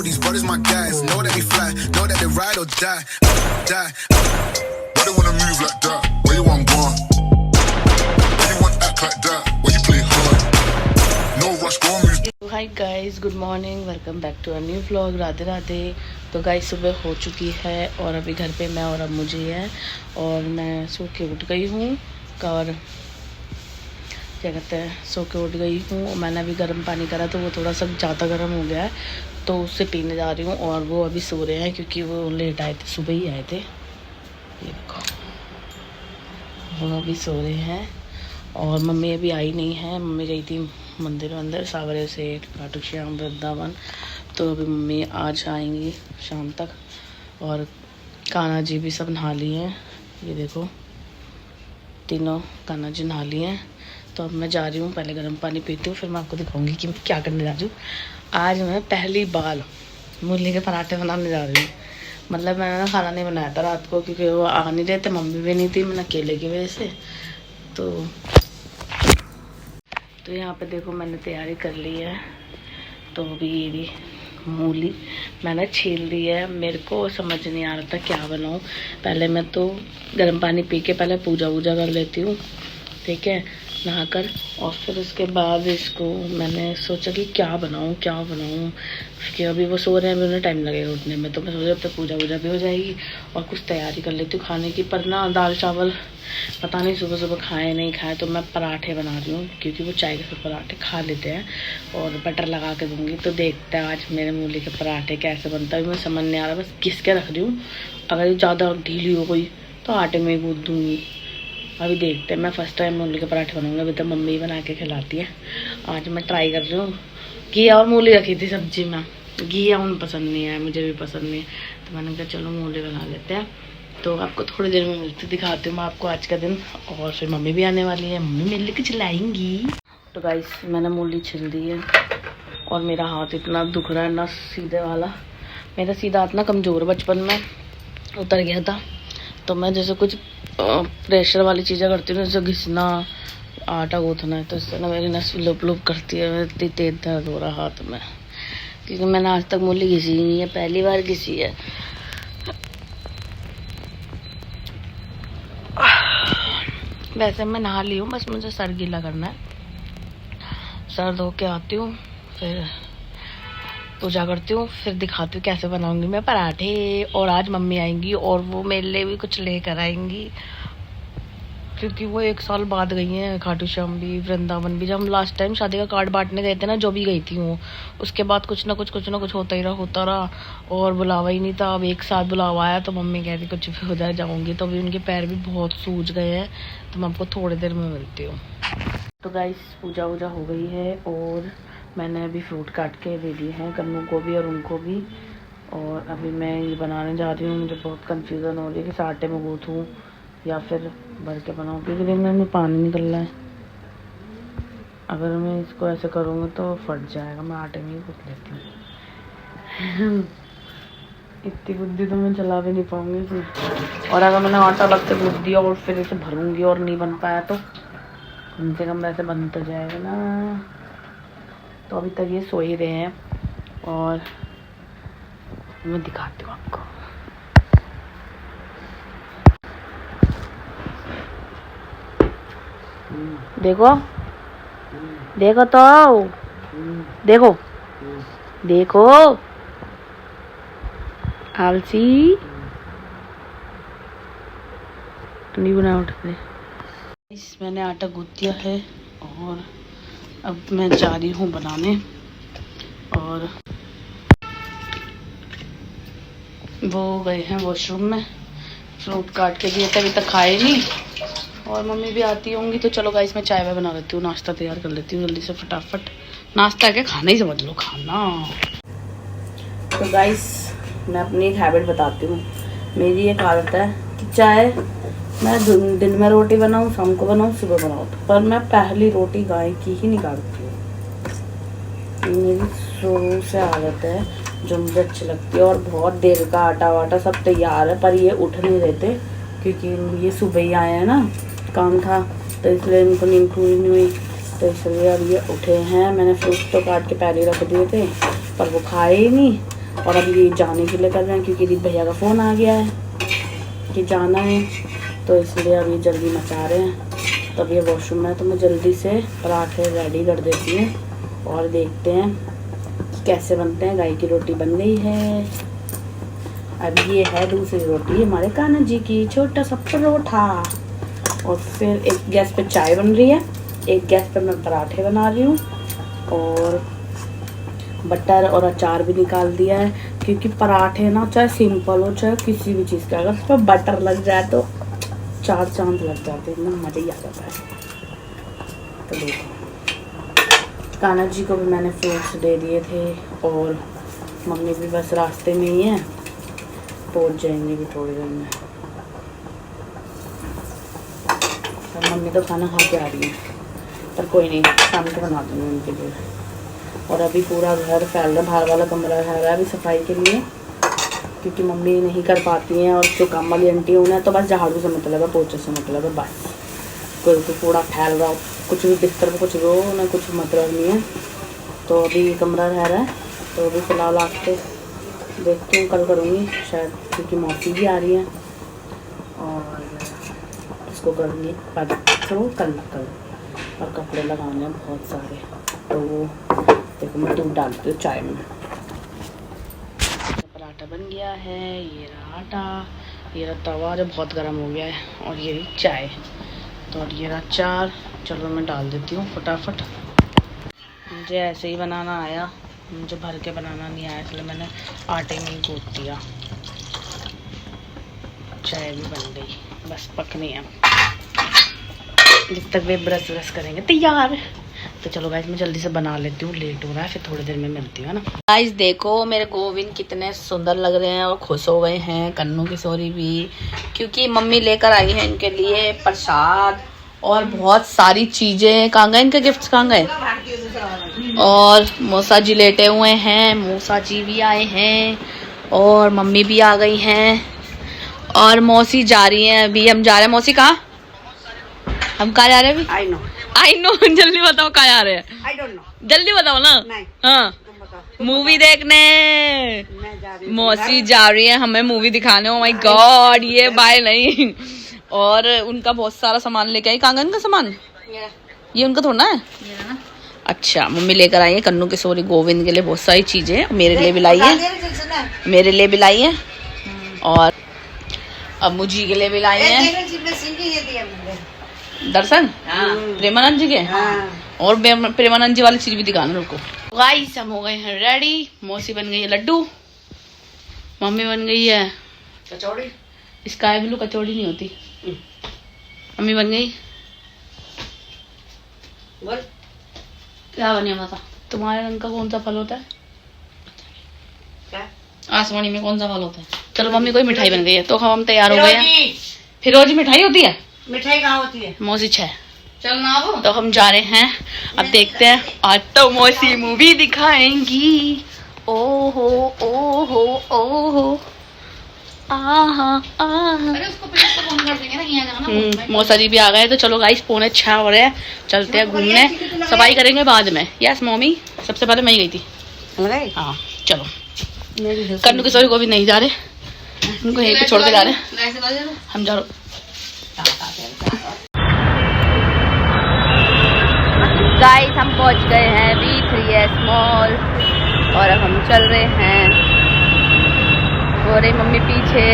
these brothers my guys. Know that they fly, know that they ride or die. Die. Why they wanna move like that? Where you want gone? Why you want act like that? Why you play hard? No rush, go on move. Hi guys, good morning, welcome back to a new vlog. Radhe Radhe. तो guys सुबह हो चुकी है और अभी घर पे मैं और अम्मू जी है और मैं सो के उठ गई हूँ और क्या कहते हैं सो के उठ गई हूँ। मैंने अभी गर्म पानी करा तो वो थोड़ा सा ज़्यादा गर्म हो गया है तो उससे पीने जा रही हूँ और वो अभी सो रहे हैं क्योंकि वो लेट आए थे, सुबह ही आए थे। ये देखो वो अभी सो रहे हैं और मम्मी अभी आई नहीं है। मम्मी गई थी मंदिर सावरे से खाटू श्याम वृंदावन, तो अभी मम्मी आज आएंगी शाम तक। और कान्हा जी भी सब नहा लिए हैं, ये देखो तीनों कान्हा जी नहा लिए हैं। तो अब मैं जा रही हूँ, पहले गर्म पानी पीती हूँ फिर मैं आपको दिखाऊंगी कि मैं क्या करने जा रही हूँ। आज मैं पहली बार मूली के पराठे बनाने जा रही हूँ। मतलब मैंने ना खाना नहीं बनाया था रात को क्योंकि वो आ नहीं रहे थे, मम्मी भी नहीं थी, मैंने अकेले की वजह से। तो यहाँ पे देखो मैंने तैयारी कर ली है। तो अभी ये भी मूली मैंने छील ली है। मेरे को समझ नहीं आ रहा था क्या बनाऊँ। पहले मैं तो गर्म पानी पी के पहले पूजा वूजा कर लेती हूँ, ठीक है, नहाकर। और फिर उसके बाद इसको मैंने सोचा कि क्या बनाऊँ क्योंकि अभी वो सो रहे हैं, अभी उन्हें टाइम लगेगा उठने में। तो मैं सोचा अब तक पूजा वूजा भी हो जाएगी और कुछ तैयारी कर लेती हूँ खाने की। पर ना दाल चावल पता नहीं सुबह सुबह खाए नहीं खाए, तो मैं पराठे बना रही हूँ क्योंकि वो चाय के साथ पराठे खा लेते हैं और बटर लगा के दूँगी। तो देखते हैं आज मेरे मूली के पराठे कैसे बनता है। मैं समझ नहीं आ रहा, बस घिस के रख रही हूँ। अगर ज़्यादा ढीली हो गई तो आटे में ही गूँथ दूँगी। अभी देखते हैं। मैं फर्स्ट टाइम मूली के पराठे बनाऊंगी, अभी तो मम्मी ही बना के खिलाती है। आज मैं ट्राई कर रही हूँ। घिया और मूली रखी थी सब्जी में, घिया उन्हें पसंद नहीं है, मुझे भी पसंद नहीं है, तो मैंने कहा चलो मूली बना लेते हैं। तो आपको थोड़ी देर में मिलती दिखाती हूँ मैं आपको आज का दिन। और फिर मम्मी भी आने वाली है, मम्मी मेरे लेके चलाएंगी। तो गाइस मैंने मूली छिल दी है और मेरा हाथ इतना दुख रहा है ना, सीधे वाला मेरा सीधा हाथ ना कमज़ोर बचपन में उतर गया था। तो मैं जैसे कुछ प्रेशर वाली चीज़ें करती हूँ, जैसे घिसना, आटा गूँथना है, तो इससे ना मेरी नस लुप लुप करती है। इतनी तेज दर्द हो रहा हाथ में क्योंकि मैंने आज तक मूली घिसी नहीं है, पहली बार घिसी है। वैसे मैं नहा ली हूँ, बस मुझे सर गीला करना है। सर धो के आती हूँ, फिर पूजा करती हूँ, फिर दिखाती हूँ कैसे बनाऊंगी मैं पराठे। और आज मम्मी आएंगी और वो मेरे लिए भी कुछ लेकर आएंगी क्योंकि वो 1 साल बाद गई हैं खाटू श्याम भी, वृंदावन भी। जब हम लास्ट टाइम शादी का कार्ड बांटने गए थे ना, जो भी गई थी वो, उसके बाद कुछ ना कुछ होता रहा और बुलावा ही नहीं था। अब 1 साथ बुलावा आया तो मम्मी कह रही कुछ भी हो जाए जाऊँगी। तो अभी उनके पैर भी बहुत सूज गए हैं, तो मैं आपको थोड़ी देर में मिलती हूँ। तो गाइस पूजा वूजा हो गई है और मैंने अभी फ्रूट काट के दे दिए हैं कन्नू को भी और उनको भी। और अभी मैं ये बनाने जा रही हूँ। मुझे बहुत कंफ्यूजन हो रही है कि आटे में गूँथूँ या फिर भर के बनाऊँ, क्योंकि देखने में पानी निकल रहा है। अगर मैं इसको ऐसे करूँगी तो फट जाएगा, मैं आटे में ही गूँथ लेती हूँ। इतनी बुद्धि तो मैं चला भी नहीं पाऊँगी फिर। और अगर मैंने आटा अलग से गूँथ दिया और फिर इसे भरूँगी और नहीं बन पाया तो कम से कम वैसे बन तो जाएगा ना। तो अभी तक ये सो ही रहे हैं और मैं दिखाती हूँ आपको। देखो देखो तो देखो देखो आलसी नहीं बना उठते। मैंने आटा गूँथ दिया है और अब मैं जा रही हूँ बनाने। और वो गए हैं वॉशरूम में, फ्रूट काट के दिए थे, अभी तक खाए नहीं। और मम्मी भी आती होंगी तो चलो गाइस मैं चाय वाय बना लेती हूँ, नाश्ता तैयार कर लेती हूँ जल्दी से फटाफट। नाश्ता क्या, खाना ही समझ लो, खाना। तो गाइस मैं अपनी एक हैबिट बताती हूँ। मेरी एक आदत है कि चाहे मैं दिन में रोटी बनाऊँ, शाम को बनाऊँ, सुबह बनाऊँ, पर मैं पहली रोटी गाय की ही निकालती हूँ। मेरी शुरू से आदत है जो मुझे अच्छी लगती है। और बहुत देर का आटा वाटा सब तैयार है पर ये उठ नहीं देते क्योंकि ये सुबह ही आए हैं ना, काम था तो इसलिए इनको नींद पूरी नहीं हुई, तो इसलिए अब ये उठे हैं। मैंने फ्रूट तो काट के पहले रख दिए थे पर वो खाए ही नहीं और अभी ये जाने के लिए कर रहे हैं क्योंकि दीप भैया का फ़ोन आ गया है कि जाना है, तो इसलिए अभी जल्दी मचा रहे हैं। तो अभी वॉशरूम में, तो मैं जल्दी से पराठे रेडी कर देती हूँ और देखते हैं कि कैसे बनते हैं। गाय की रोटी बन गई है। अब ये है दूसरी रोटी हमारे कान्हा जी की, छोटा सा परोठा। और फिर एक गैस पे चाय बन रही है, एक गैस पे मैं पराठे बना रही हूँ और बटर और अचार भी निकाल दिया है क्योंकि पराठे ना चाहे सिंपल हो चाहे किसी भी चीज़ का, अगर उस पर बटर लग जाए तो 4 चांद लग जाते हैं, एकदम मज़ा ही आ जाता है। तो देखो कान्हा जी को भी मैंने फ्रूट्स दे दिए थे और मम्मी भी बस रास्ते में ही है, पहुँच जाएंगे भी थोड़ी देर में। और मम्मी तो खाना खा के आ रही है, पर कोई नहीं, शाम को बना दूँगी उनके लिए। और अभी पूरा घर फैल रहा, बाहर वाला कमरा है अभी सफाई के लिए क्योंकि मम्मी नहीं कर पाती हैं और जो काम वाली आंटी है उन्हें तो बस झाड़ू से मतलब है, पोछे से मतलब है, बस कोई तो पूरा फैल रहा हो, कुछ भी बिस्तर पर कुछ रो उन्हें कुछ मतलब नहीं है। तो अभी कमरा रह रहा है, तो अभी फ़िलहाल आके देखती हूँ, कल करूँगी शायद क्योंकि मौसी भी आ रही है और इसको करूँगी तो कल और कपड़े लगाने हैं बहुत सारे। तो वो देखो मैं दूध डालती हूँ चाय में। पराठा बन गया है, ये रहा आटा, ये रहा तवा जो बहुत गर्म हो गया है और ये रही चाय, तो और ये रहा अचार। चलो मैं डाल देती हूँ फटाफट। मुझे ऐसे ही बनाना आया, मुझे भर के बनाना नहीं आया, इसलिए मैंने आटे में ही कूट दिया। चाय भी बन गई, बस पकनी है, जब तक वे ब्रश व्रश करेंगे तैयार। तो चलो गाइस मैं जल्दी से बना लेती हूँ, लेट हो रहा है, फिर थोड़ी देर में मिलती हूँ, है ना। गाइस देखो मेरे गोविंद कितने सुंदर लग रहे हैं और खुश हो गए हैं, कन्नू किशोरी भी, क्योंकि मम्मी लेकर आई है इनके लिए प्रसाद और बहुत सारी चीजें। कहाँ गए इनके गिफ्ट्स, कहाँ गए? और मौसा जी लेटे हुए हैं, मौसा जी भी आए हैं और मम्मी भी आ गई हैं और मौसी जा रही हैं। अभी हम जा रहे हैं, मौसी कहाँ, हम कहाँ जा रहे हैं अभी? आई नो जल्दी बताओ कहाँ जा रहे हैं? I don't know. जल्दी बताओ ना। नहीं। हाँ मूवी देखने मौसी जा रही है हमें मूवी दिखाने। ओ माय गॉड, ये बाय नहीं। और उनका बहुत सारा सामान लेके आई। कहाँ का सामान? ये उनका थोड़ा है। अच्छा मम्मी लेकर आई है कन्नू किशोरी गोविंद के लिए बहुत सारी चीजें, मेरे लिए भी लाई है, मेरे लिए भी लाई है और अम्मू जी के लिए भी लाई है। दर्शन प्रेमानंद जी के और प्रेमानंद जी वाली चीज भी दिखाना रुको। गाइस हम हो गए हैं रेडी, मौसी बन गई है लड्डू, मम्मी बन गई है कचौड़ी, स्काई ब्लू कचौड़ी नहीं होती, मम्मी बन गई। क्या बने माता? तुम्हारे रंग का कौन सा फल होता है? क्या? आसमानी में कौन सा फल होता है? चलो मम्मी कोई मिठाई बन गई है, तो हम तैयार हो गए हैं। फिरोजी मिठाई होती है? मिठाई कहाँ होती है? मौसी 6। चल ना वो तो हम जा रहे हैं, अब देखते हैं। आज तो मौसी मूवी दिखाएंगी। ओहो ओहो ओहो आहा आहा। अरे उसको फोन कर देंगे ना, यहाँ जाना। मौसा जी भी आ गए, तो चलो गाइस 5:45 हो रहे हैं, चलते हैं घूमने, सफाई करेंगे बाद में। यस मम्मी, सबसे पहले मैं ही गई थी। हाँ चलो, कन्नू किशोरी को भी नहीं जा रहे, उनको यहीं पे छोड़ के जा रहे हैं, हम जा रहे। गाइस हम पहुंच गए हैं V3S मॉल और अब हम चल रहे हैं, हो रही मम्मी पीछे।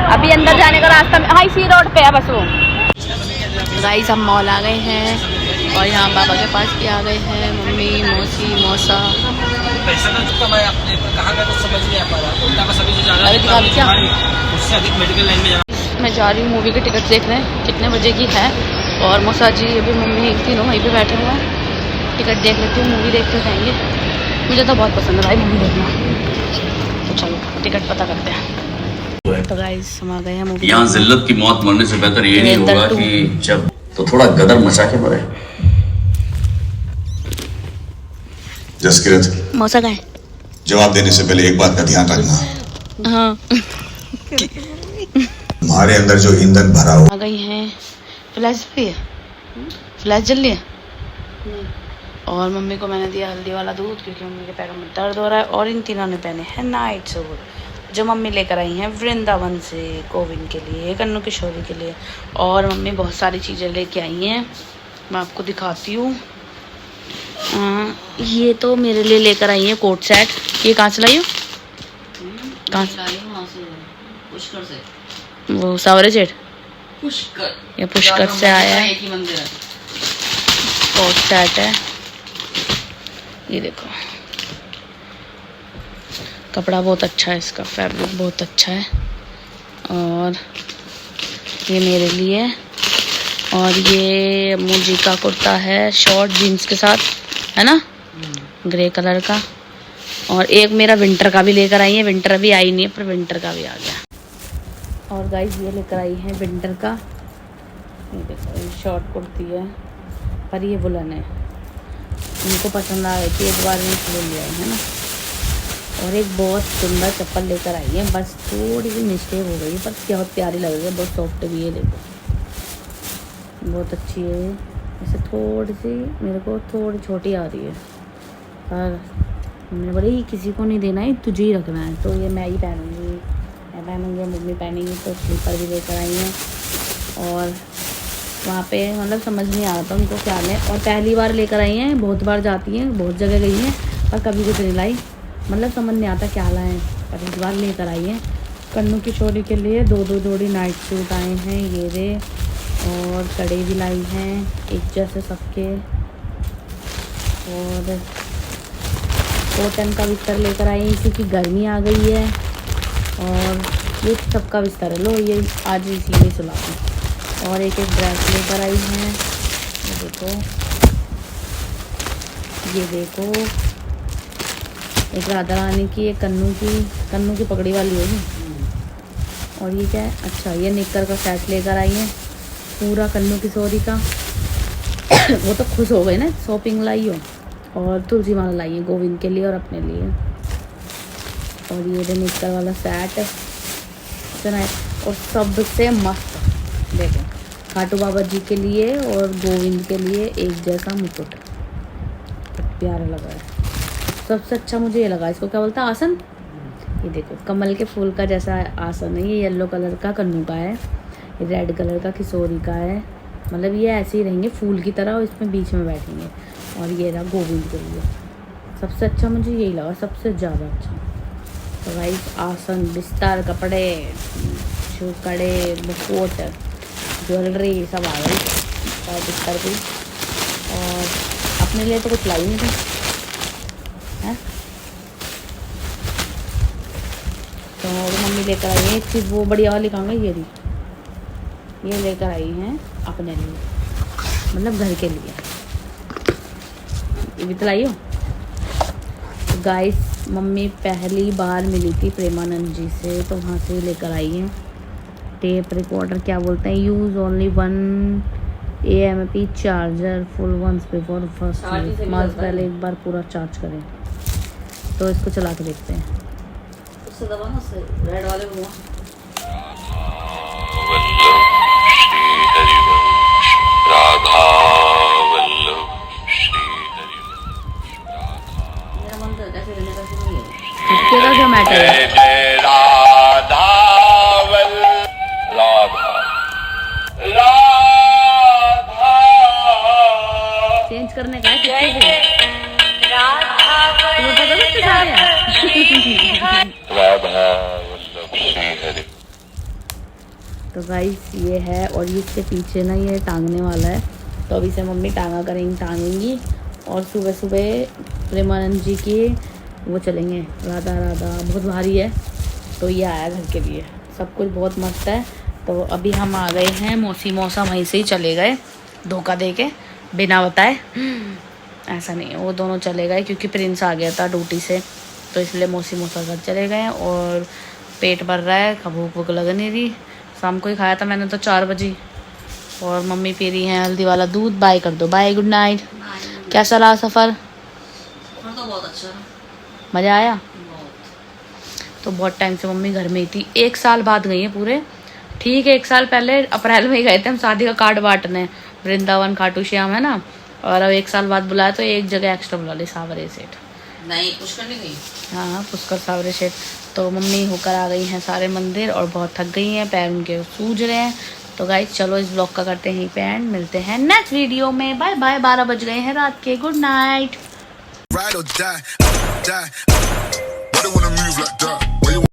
अभी अंदर जाने का रास्ता में हाई सी रोड पे है बस वो। गाइस हम मॉल आ गए हैं और यहाँ बाबा के पास भी आ गए हैं, मम्मी मौसी मौसा। अरे दिखा दी क्या? मैं जा रही हूँ मूवी की टिकट देखने, कितने बजे की है। और मौसा जी अभी मम्मी तीनों वहीं पे बैठे हुए हैं, टिकट देख लेती हूँ, मूवी देखते जाएंगे। मुझे तो बहुत पसंद है भाई मूवी देखना, तो चलो टिकट पता करते हैं। तो गाइस हम आ गए हैं मूवी। यहाँ जिल्लत की मौत मरने से बेहतर ये नहीं होगा कि जब तो थोड़ा गदर मचा के मरे। जसकिरत, मौसा का है, जवाब देने से पहले एक बात का ध्यान रखना। हाँ तुम्हारे अंदर जो ईंधन भरा हो। आ गई हैं। फ्लैश भी है, फ्लैश जल रही है। और मम्मी को मैंने दिया हल्दी वाला दूध क्योंकि मम्मी के पैरों में दर्द हो रहा है। और इन तीनों ने पहने हैं नाइट सूट जो मम्मी लेकर आई हैं वृंदावन से गोविंद के लिए, कन्नू किशोरी के लिए। और मम्मी बहुत सारी चीज़ें लेके आई हैं, मैं आपको दिखाती हूँ। ये तो मेरे लिए लेकर आई है कोट सेट। ये कहाँ से लाई हो? कहाँ से? पुष्कर से। वो सावरे जेठ पुष्कर, ये पुष्कर से आया है। एक ही मंदिर है। कोट सेट है, ये देखो कपड़ा बहुत अच्छा है, इसका फैब्रिक बहुत अच्छा है। और ये मेरे लिए, और ये मुझे का कुर्ता है शॉर्ट जीन्स के साथ, है ना, ग्रे कलर का। और एक मेरा विंटर का भी लेकर आई है, विंटर अभी आई नहीं है पर विंटर का भी आ गया। और गाइस ये लेकर आई है विंटर का, ये देखो ये शॉर्ट कुर्ती है पर ये वुलन है, उनको पसंद आ रही थी एक बार में ले लिया है ना। और एक बहुत सुंदर चप्पल लेकर आई है, बस थोड़ी सी मिस्टेक हो गई पर बहुत प्यारी लग रही है, बहुत सॉफ्ट भी है, देखो बहुत अच्छी है। ऐसे थोड़ी सी मेरे को थोड़ी छोटी आ रही है पर मैंने बोली किसी को नहीं देना है, तुझे ही रखना है, तो ये मैं ही पहनूँगी, मैं पहनूँगी, मम्मी पहनेंगी। तो स्लीपर भी लेकर आई हैं। और वहाँ पे मतलब समझ नहीं आ रहा था उनको क्या लें, और पहली बार लेकर आई हैं, बहुत बार जाती हैं, बहुत जगह गई हैं पर कभी कुछ नहीं लाई, मतलब समझ नहीं आता क्या लाएँ, पर इस बार लेकर आई हैं। कन्नू किशोरी के लिए दो जोड़ी नाइट सूट आए हैं ये रे, और कड़े भी लाई हैं एक जैसे सबके। और कॉटन का बिस्तर लेकर आई क्योंकि गर्मी आ गई है, और ये सबका बिस्तर है, लो ये आज इसी में सुला दूँ। और एक ड्रेस लेकर आई हैं, ये देखो एक राधा रानी की, एक कन्नू की पगड़ी वाली होगी। और ये क्या है, अच्छा ये निक्कर का सेट लेकर आई है पूरा कन्नू किशोरी का। वो तो खुश हो गए ना, शॉपिंग लाई हो। और तुलसी माला लाई है गोविंद के लिए और अपने लिए। और ये निक्कर वाला सेट है इतना है। और सबसे मस्त देखो खाटू बाबा जी के लिए और गोविंद के लिए एक जैसा मुकुट, प्यारा लगा है। सबसे अच्छा मुझे ये लगा, इसको क्या बोलता है, आसन। ये देखो कमल के फूल का जैसा आसन है, ये येलो कलर का कन्नू का है, ये रेड कलर का किशोरी का है, मतलब ये ऐसे ही रहेंगे फूल की तरह और इसमें बीच में बैठेंगे। और ये रहा गोविंद के लिए। सबसे अच्छा मुझे यही लगा, सबसे ज़्यादा अच्छा। तो भाई आसन, बिस्तर, कपड़े, कड़े, मुकुट, ज्वेलरी सब आ गई और बिस्तर भी। और अपने लिए तो कुछ लाई नहीं थी है, तो मम्मी लेकर आई है एक चीज़, वो बढ़िया वाली खाऊंगा, ये लेकर आई हैं अपने लिए, मतलब घर के लिए। ये भी तो लाई हो। तो गाइस मम्मी पहली बार मिली थी प्रेमानंद जी से, तो वहाँ से लेकर आई हैं टेप रिकॉर्डर, क्या बोलते हैं, use only 1 AMP charger full once before first use, मास पहले एक बार पूरा चार्ज करें। तो इसको चला के देखते हैं। उससे दबा ना, उससे रेड वाले को। मेरा मन तो कैसे रहने का शुरू नहीं है। तेरा क्या मैटर है, चेंज करने का है किसके से? तुम्हें पता नहीं किस आ रहे हैं? तो गाइस ये है, और ये इसके पीछे ना ये टांगने वाला है, तो अभी से मम्मी टांगेंगी। और सुबह सुबह प्रेमानंद जी की वो चलेंगे, राधा राधा, बहुत भारी है, तो ये आया घर के लिए। सब कुछ बहुत मस्त है। तो अभी हम आ गए हैं, मौसी मौसा वहीं से ही चले गए धोखा दे के बिना बताए। ऐसा नहीं है, वो दोनों चले गए क्योंकि प्रिंस आ गया था ड्यूटी से, तो इसलिए मौसी मौसा घर चले गए। और पेट भर रहा है, भूख भूख लग नहीं रही, शाम को ही खाया था मैंने तो 4 बजे। और मम्मी पी रही हैं हल्दी वाला दूध। बाय कर दो, बाय, गुड नाइट। कैसा रहा सफ़र? तो बहुत अच्छा, मज़ा आया? बहुत। तो बहुत टाइम से मम्मी घर में ही थी, 1 साल बाद गई है पूरे। ठीक है, 1 साल पहले अप्रैल में ही गए थे हम शादी का कार्ड बांटने, वृंदावन खाटू श्याम है ना, और अब 1 साल बाद बुलाया तो एक जगह एक्स्ट्रा बुला ली, सावरे सेठ। नहीं कुछ करने गई। हाँ पुष्कर सावरे सेठ। तो मम्मी होकर आ गई हैं सारे मंदिर और बहुत थक गई हैं, पैर उनके सूज रहे हैं। तो गाइस चलो इस ब्लॉग का करते हैं पे एंड, मिलते हैं नेक्स्ट वीडियो में। Bye bye. 12 बज गए हैं रात के। Good night. Ride or die, die. Why they wanna move like that?